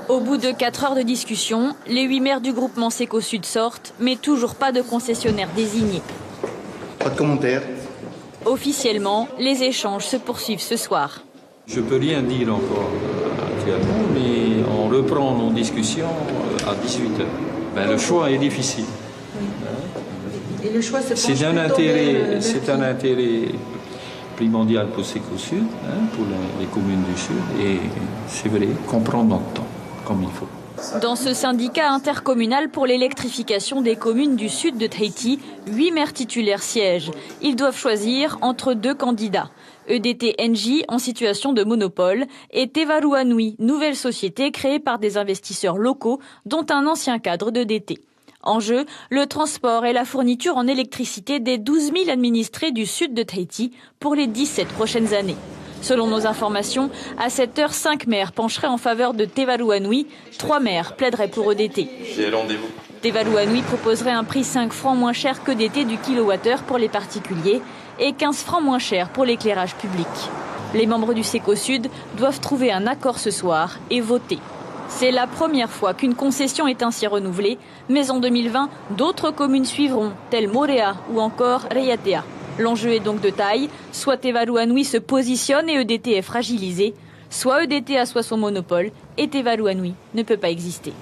Au bout de 4 heures de discussion, les 8 maires du groupement Seco Sud sortent, mais toujours pas de concessionnaire désigné. Pas de commentaires. Officiellement, les échanges se poursuivent ce soir. Je peux rien dire encore actuellement, mais on reprend nos discussions à 18h. Le choix est difficile. Et le choix c'est un intérêt primordial pour Seco Sud, pour les communes du Sud, et c'est vrai qu'on prend notre temps, comme il faut. Dans ce syndicat intercommunal pour l'électrification des communes du sud de Tahiti, 8 maires titulaires siègent. Ils doivent choisir entre 2 candidats. EDT NJ en situation de monopole et Tevaru Anui, nouvelle société créée par des investisseurs locaux, dont un ancien cadre d'EDT. En jeu, le transport et la fourniture en électricité des 12 000 administrés du sud de Tahiti pour les 17 prochaines années. Selon nos informations, à cette heure, 5 maires pencheraient en faveur de Tevaru Anui, 3 maires plaideraient pour EDT. J'ai rendez-vous. Tevaru Anui proposerait un prix 5 francs moins cher qu'EDT du kilowattheure pour les particuliers et 15 francs moins cher pour l'éclairage public. Les membres du Seco Sud doivent trouver un accord ce soir et voter. C'est la première fois qu'une concession est ainsi renouvelée, mais en 2020, d'autres communes suivront, telles Morea ou encore Reiatea. L'enjeu est donc de taille, soit Tevaru Anui se positionne et EDT est fragilisé, soit EDT assoit son monopole et Tevaru Anui ne peut pas exister.